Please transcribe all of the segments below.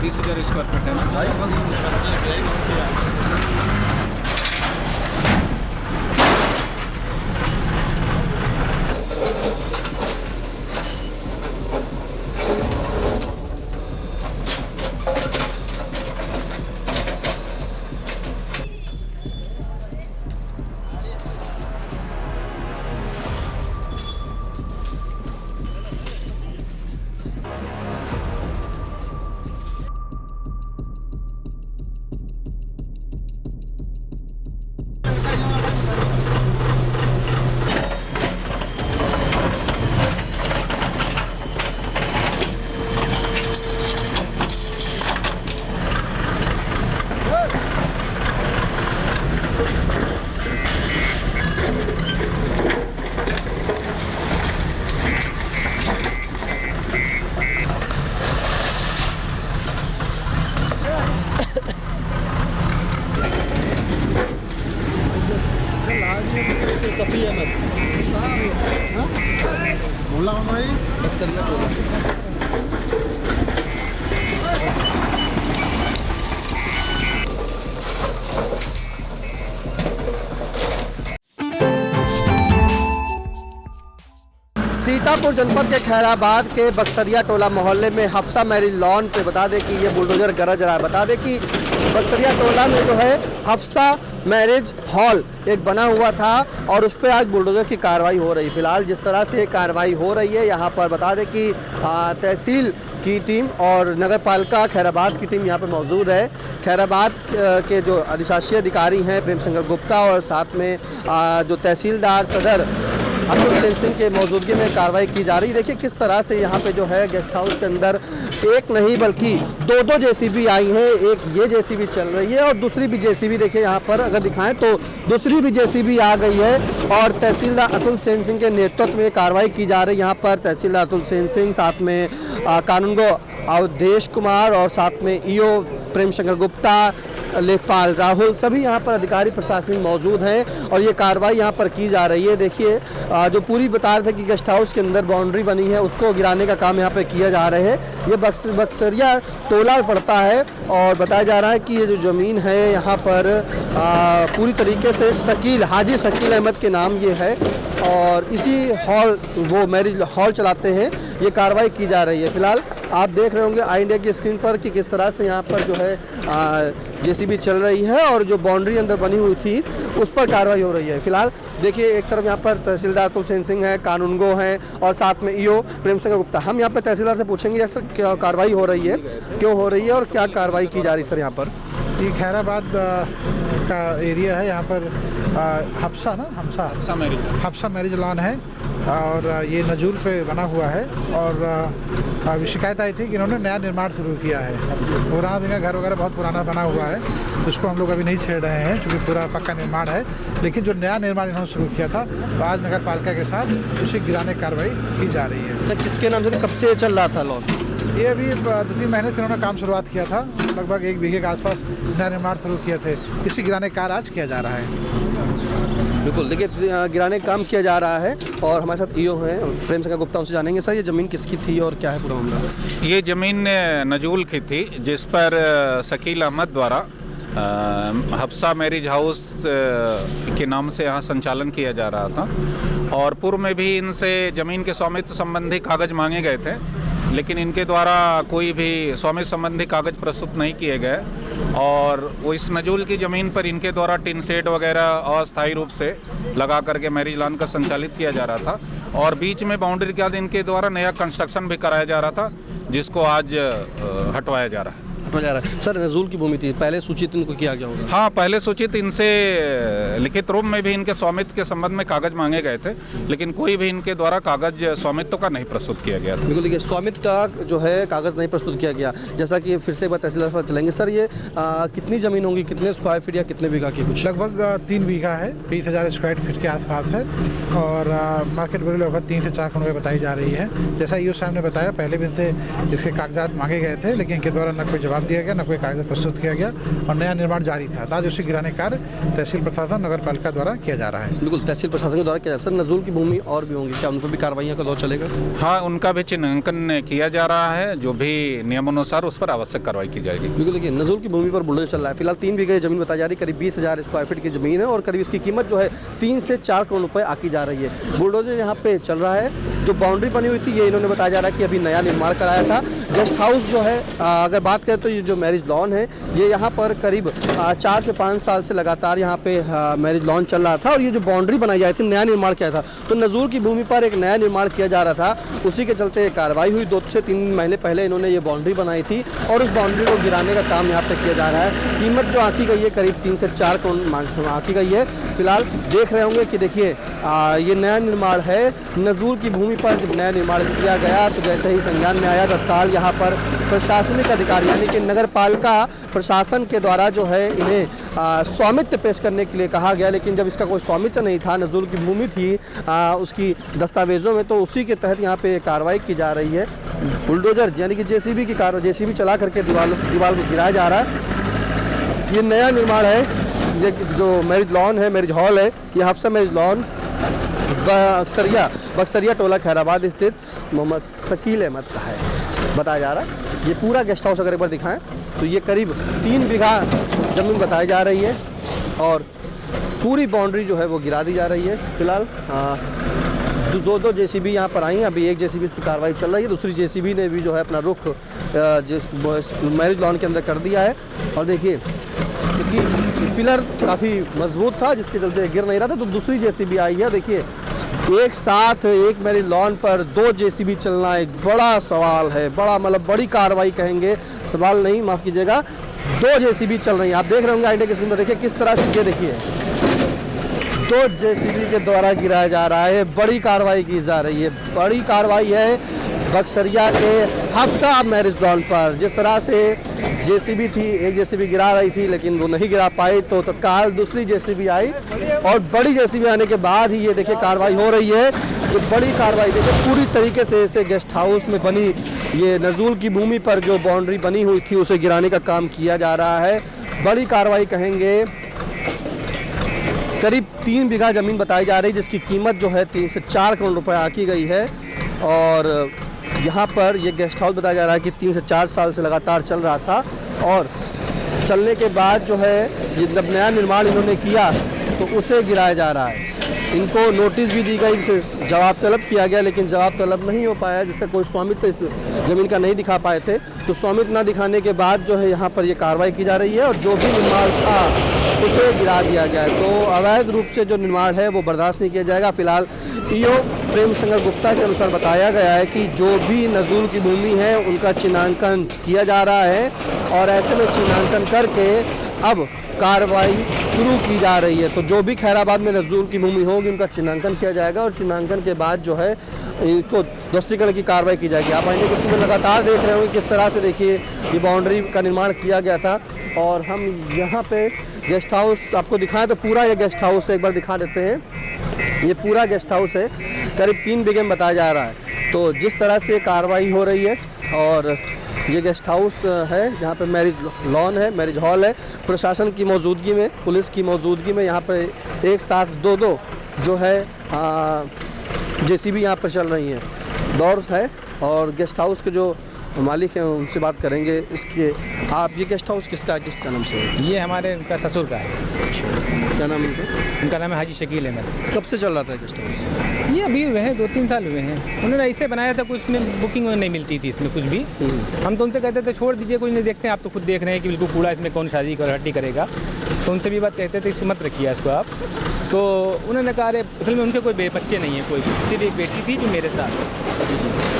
20,000 square feet है ना। सीतापुर जनपद के खैराबाद के बक्सरिया टोला मोहल्ले में हफ्सा मैरिज लॉन पे बता दें कि ये बुलडोजर गरज रहा है। बता दें कि बक्सरिया टोला में जो है हफ्सा मैरिज हॉल एक बना हुआ था और उस पर आज बुलडोजर की कार्रवाई हो रही है। फिलहाल जिस तरह से ये कार्रवाई हो रही है यहाँ पर बता दें कि तहसील की टीम और नगर पालिका खैराबाद की टीम यहाँ पर मौजूद है। खैराबाद के जो अधिशासी अधिकारी हैं प्रेम शंकर गुप्ता और साथ में जो तहसीलदार सदर अतुल सेन सिंह के मौजूदगी में कार्रवाई की जा रही है। देखिए किस तरह से यहाँ पे जो है गेस्ट हाउस के अंदर एक नहीं बल्कि दो जेसीबी आई हैं। एक ये जेसीबी चल रही है और दूसरी भी जेसीबी देखिए यहाँ पर अगर दिखाएं तो दूसरी भी जेसीबी आ गई है और तहसीलदार अतुल सेन सिंह के नेतृत्व में कार्रवाई की जा रही है। यहाँ पर तहसीलदार अतुल सेन सिंह, साथ में कानूनगो अवधेश कुमार और साथ में ईओ प्रेम शंकर गुप्ता, लेखपाल राहुल, सभी यहाँ पर अधिकारी प्रशासनिक मौजूद हैं और ये कार्रवाई यहाँ पर की जा रही है। देखिए जो पूरी बता रहे थे कि गेस्ट हाउस के अंदर बाउंड्री बनी है उसको गिराने का काम यहाँ पे किया जा रहा है। ये बक्सरिया टोला पड़ता है और बताया जा रहा है कि ये जो ज़मीन है यहाँ पर पूरी तरीके से शकील हाजी शकील अहमद के नाम ये है और इसी हॉल वो मैरिज हॉल चलाते हैं। ये कार्रवाई की जा रही है। फिलहाल आप देख रहे होंगे आई इंडिया की स्क्रीन पर कि किस तरह से यहाँ पर जो है जेसीबी चल रही है और जो बाउंड्री अंदर बनी हुई थी उस पर कार्रवाई हो रही है। फिलहाल देखिए एक तरफ यहाँ पर तहसीलदार अतुल सेन सिंह है, कानूनगो हैं और साथ में ईओ प्रेम शंकर गुप्ता। हम यहाँ पर तहसीलदार से पूछेंगे सर क्या कार्रवाई हो रही है, क्यों हो रही है और क्या कार्रवाई की जा रही है सर यहाँ पर? ये खैराबाद का एरिया है। यहाँ पर हफ्सा मैरिज लॉन है और ये नजूल पे बना हुआ है और शिकायत आई थी कि इन्होंने नया निर्माण शुरू किया है। पुराना दिन का घर वगैरह बहुत पुराना बना हुआ है, उसको हम लोग अभी नहीं छेड़ रहे हैं क्योंकि पूरा पक्का निर्माण है। लेकिन जो नया निर्माण इन्होंने शुरू किया था तो आज नगर पालिका के साथ उसे गिराने की कार्रवाई की जा रही है। अच्छा, किसके नाम से कब से चल रहा था लॉन? ये अभी 2-3 महीने से इन्होंने काम शुरुआत किया था, लगभग 1 बीघे के आसपास नया निर्माण शुरू किए थे। इसी गिराने का कार्य आज किया जा रहा है। बिल्कुल, देखिए गिराने का काम किया जा रहा है और हमारे साथ ईओ हैं प्रेम शंकर गुप्ता, उनसे जानेंगे सर ये ज़मीन किसकी थी और क्या है पूरा मामला? ये ज़मीन नजूल की थी जिस पर शकील अहमद द्वारा हफ्सा मैरिज हाउस के नाम से यहाँ संचालन किया जा रहा था और पूर्व में भी इनसे ज़मीन के स्वामित्व संबंधी कागज़ मांगे गए थे, लेकिन इनके द्वारा कोई भी स्वामित्व संबंधी कागज़ प्रस्तुत नहीं किए गए और वो इस नजूल की ज़मीन पर इनके द्वारा टिन शेड वगैरह अस्थायी रूप से लगा करके मैरिज लॉन का संचालित किया जा रहा था और बीच में बाउंड्री के बाद इनके द्वारा नया कंस्ट्रक्शन भी कराया जा रहा था जिसको आज हटवाया जा रहा है। सर नजूल की भूमि थी, पहले सूचित इनको किया गया होगा? हाँ, पहले सूचित इनसे लिखित रूप में भी इनके स्वामित्व के संबंध में कागज मांगे गए थे, लेकिन कोई भी इनके द्वारा कागज स्वामित्व का नहीं प्रस्तुत किया गया था। बिल्कुल, देखिए स्वामित्व का जो है कागज नहीं प्रस्तुत किया गया। जैसा कि फिर से एक बार तहसीलदार पर चलेंगे सर, ये कितनी ज़मीन होगी, कितने स्क्वायर फीट या कितने बीघा की? कुछ लगभग 3 बीघा है, 20,000 स्क्वायर फीट के आसपास है और मार्केट वैल्यू लगभग 3 से 4 करोड़ रुपये बताई जा रही है। जैसा ईओ साहब ने बताया, पहले भी इनसे इसके कागजात मांगे गए थे लेकिन इनके द्वारा न कोई जवाब जवाब दिया गया, न कोई कागज प्रस्तुत किया गया और नया निर्माण जारी था। आज उसे गिराने का कार्य तहसील प्रशासन नगर पालिका द्वारा किया जा रहा है। बिल्कुल, तहसील प्रशासन के द्वारा किया जा रहा है। सर, नजूल की भूमि और भी होंगी क्या, उन पर भी कार्रवाइयाँ का दौर चलेगा? हाँ, उनका भी चिन्हांकन किया जा रहा है, जो भी नियमानुसार उस पर आवश्यक कार्रवाई की जाएगी। बिल्कुल, देखिए नजूल की भूमि पर बुलडोजर चल रहा है। फिलहाल 3 बीघे जमीन बताई जा रही है, करीब 20,000 स्क्वायर फीट की जमीन है और करीब इसकी कीमत जो है 3 से 4 करोड़ रुपए आकी जा रही है। बुलडोजर यहाँ पे चल रहा है। जो बाउंड्री बनी हुई थी ये इन्होंने बताया जा रहा है कि अभी नया निर्माण कराया था। गेस्ट हाउस जो है अगर बात करें तो ये जो मैरिज लॉन है ये यहाँ पर करीब 4 से 5 साल से लगातार यहाँ पे मैरिज लॉन चल रहा था और ये जो बाउंड्री बनाई जाती थी नया निर्माण किया था, तो नजूल की भूमि पर एक नया निर्माण किया जा रहा था। उसी के चलते कार्रवाई हुई। 2 से 3 महीने पहले इन्होंने ये बाउंड्री बनाई थी और उस बाउंड्री को गिराने का काम यहाँ पे किया जा रहा है। कीमत जो आंकी गई है करीब 3 से 4 करोड़ आंकी गई है। फिलहाल देख रहे होंगे कि देखिए ये नया निर्माण है। नजूल की भूमि पर जब नया निर्माण किया गया तो जैसे ही संज्ञान में आया तत्काल यहाँ पर प्रशासनिक अधिकारी यानी कि नगर पालिका प्रशासन के द्वारा जो है इन्हें स्वामित्व पेश करने के लिए कहा गया, लेकिन जब इसका कोई स्वामित्व नहीं था, नजूल की भूमि थी उसकी दस्तावेजों में, तो उसी के तहत यहाँ पे कार्रवाई की जा रही है। बुलडोजर यानी कि जेसीबी की कार्रवाई, जेसीबी चला करके दीवार को गिराया जा रहा है। ये नया निर्माण है। ये जो मैरिज लॉन है, मैरिज हॉल है, ये हफ्सा मैरिज लॉन बक्सरिया टोला खैराबाद स्थित मोहम्मद शकील अहमद का है बताया जा रहा है। ये पूरा गेस्ट हाउस अगर एक बार दिखाएं तो ये करीब 3 बीघा ज़मीन बताई जा रही है और पूरी बाउंड्री जो है वो गिरा दी जा रही है। फिलहाल 2 जेसीबी यहाँ पर आई हैं। अभी एक जेसीबी की कार्रवाई चल रही है, दूसरी जेसीबी ने भी जो है अपना रुख मैरिज लॉन के अंदर कर दिया है। और देखिए क्योंकि पिलर काफ़ी मजबूत था जिसके चलते गिर नहीं रहा था, तो दूसरी जेसीबी आई है। देखिए एक साथ एक मैरिज लॉन पर 2 जेसीबी चलना एक बड़ा सवाल है, बड़ा मतलब बड़ी कार्रवाई कहेंगे, सवाल नहीं, माफ़ कीजिएगा। 2 जेसीबी चल रही हैं, आप देख रहे होंगे आईने के स्क्रीन पर। देखिए किस तरह से, ये देखिए 2 जेसीबी के द्वारा गिराया जा रहा है। बड़ी कार्रवाई की जा रही है, बड़ी कार्रवाई है बक्सरिया के हफ्सा मैरिज लॉन पर। जिस तरह से जेसीबी थी, एक जेसीबी गिरा रही थी लेकिन वो नहीं गिरा पाई, तो तत्काल दूसरी जेसीबी आई और बड़ी जेसीबी आने के बाद ही ये देखिए कार्रवाई हो रही है। ये बड़ी कार्रवाई देखिए पूरी तरीके से इसे गेस्ट हाउस में बनी ये नजूल की भूमि पर जो बाउंड्री बनी हुई थी उसे गिराने का काम किया जा रहा है। बड़ी कार्रवाई कहेंगे। करीब 3 बीघा ज़मीन बताई जा रही है जिसकी कीमत जो है 3 से 4 करोड़ रुपए आकी गई है और यहाँ पर ये गेस्ट हाउस बताया जा रहा है कि 3 से 4 साल से लगातार चल रहा था और चलने के बाद जो है ये जब नया निर्माण इन्होंने किया तो उसे गिराया जा रहा है। इनको नोटिस भी दी गई, इसे जवाब तलब किया गया लेकिन जवाब तलब नहीं हो पाया, जिसका कोई स्वामित्व इस ज़मीन का नहीं दिखा पाए थे। तो स्वामित्व ना दिखाने के बाद जो है यहाँ पर ये कार्रवाई की जा रही है और जो भी निर्माण था उसे गिरा दिया गया है। तो अवैध रूप से जो निर्माण है वो बर्दाश्त नहीं किया जाएगा। फिलहाल ईओ प्रेम शंकर गुप्ता के अनुसार बताया गया है कि जो भी नजूल की भूमि है उनका चिन्हांकन किया जा रहा है और ऐसे में चिन्हांकन करके अब कार्रवाई शुरू की जा रही है। तो जो भी खैराबाद में नजूल की भूमि होगी उनका चिन्हांकन किया जाएगा और चिन्हांकन के बाद जो है इनको दोषीकरण की कार्रवाई की जाएगी। आप आइए इसमें लगातार देख रहे होंगे किस तरह से देखिए ये बाउंड्री का निर्माण किया गया था और हम यहाँ पे गेस्ट हाउस आपको दिखाएं तो पूरा ये गेस्ट हाउस एक बार दिखा देते हैं। ये पूरा गेस्ट हाउस है, करीब 3 बीघे में बताया जा रहा है। तो जिस तरह से कार्रवाई हो रही है और ये गेस्ट हाउस है जहाँ पे मैरिज लॉन है, मैरिज हॉल है, प्रशासन की मौजूदगी में, पुलिस की मौजूदगी में यहाँ पे एक साथ 2 जो है जेसीबी यहाँ पर चल रही हैं। दौर है और गेस्ट हाउस के जो मालिक हैं उनसे बात करेंगे। इसके आप ये गेस्ट हाउस किसका नाम से है? ये हमारे उनका ससुर का है। क्या नाम है उनका नाम है हाजी शकील अहमद। कब से चल रहा था गेस्ट हाउस? ये अभी हुए हैं 2-3 साल हुए हैं। उन्होंने ऐसे बनाया था, कुछ में बुकिंग नहीं मिलती थी इसमें कुछ भी। हम तो उनसे कहते थे छोड़ दीजिए, कुछ नहीं देखते हैं, आप तो खुद देख रहे हैं कि बिल्कुल कूड़ा इसमें कौन शादी कर हड्डी करेगा। तो उनसे भी बात कहते थे इसको मत रखिए इसको आप। तो उन्होंने कहा अरे असल में उनके कोई बच्चे नहीं हैं, कोई सिर्फ एक बेटी थी जो मेरे साथ,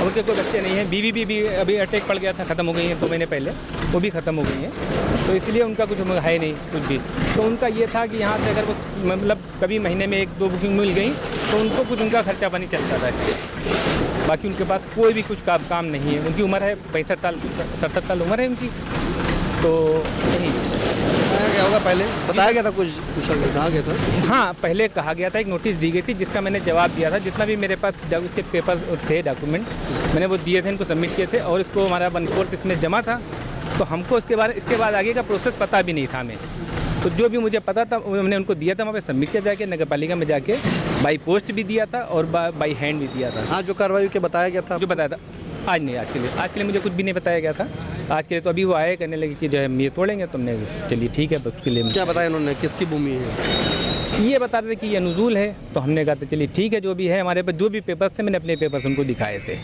उनके कोई बच्चे नहीं हैं। बीवी भी अभी अटैक पड़ गया था, ख़त्म हो गई हैं 2 महीने पहले, वो भी ख़त्म हो गई हैं। तो इसलिए उनका कुछ है नहीं कुछ भी। तो उनका ये था कि यहाँ से अगर वो मतलब कभी महीने में 1-2 बुकिंग मिल गई तो उनको कुछ उनका खर्चा पानी चलता था इससे। बाकी उनके पास कोई भी कुछ काम नहीं है। उनकी उम्र है 65 साल 67 साल उम्र है उनकी। तो यही क्या होगा, पहले बताया गया था, कुछ कहा गया था? हाँ, पहले कहा गया था, एक नोटिस दी गई थी जिसका मैंने जवाब दिया था। जितना भी मेरे पास इसके पेपर थे, डॉक्यूमेंट मैंने वो दिए थे, इनको सबमिट किए थे और इसको हमारा 1/4 इसमें जमा था तो हमको इसके बाद आगे का प्रोसेस पता भी नहीं था हमें। तो जो भी मुझे पता था हमने उनको दिया था, वहाँ पे सबमिट किया जाके नगर पालिका में जाके बाई पोस्ट भी दिया था और बाई हैंड भी दिया था। आज जो कार्रवाई के बताया गया था जो बताया था आज नहीं, आज के लिए मुझे कुछ भी नहीं बताया गया था। आज के लिए तो अभी वो आए कहने लगे कि जो है ये तोड़ेंगे, तुमने चलिए ठीक है, उसके लिए क्या बताया उन्होंने, किसकी भूमि है? ये बता रहे थे कि ये नज़ूल है। तो हमने कहा था चलिए ठीक है, जो भी है हमारे पास जो भी पेपर्स थे मैंने अपने पेपर्स उनको दिखाए थे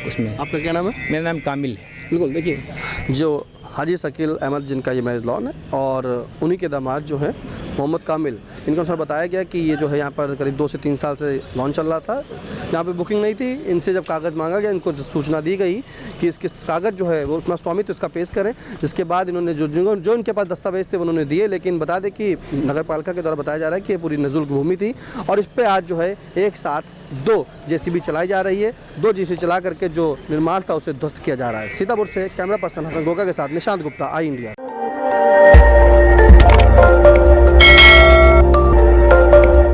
उसमें। आपका क्या नाम है? मेरा नाम कामिल है। बिल्कुल, देखिए जो हाजी शकील अहमद जिनका ये मैरिज लॉन है और उन्हीं के दामाद जो हैं मोहम्मद कामिल, इनके अनुसार बताया गया कि ये जो है यहाँ पर करीब 2 से 3 साल से लॉन चल रहा था, यहाँ पे बुकिंग नहीं थी। इनसे जब कागज़ मांगा गया, इनको सूचना दी गई कि इसके कागज़ जो है वो अपना स्वामित्व इसका पेश करें, जिसके बाद इन्होंने जो इनके पास दस्तावेज थे उन्होंने दिए। लेकिन बता दें कि नगर पालिका के द्वारा बताया जा रहा है कि ये पूरी नज़ुल की भूमि थी और इस पर आज जो है एक साथ 2 JCB चलाई जा रही है। 2 JCB चला करके जो निर्माण था उसे ध्वस्त किया जा रहा है। सीतापुर से कैमरा पर्सन हसन गोगा के साथ निशांत गुप्ता, आई इंडिया।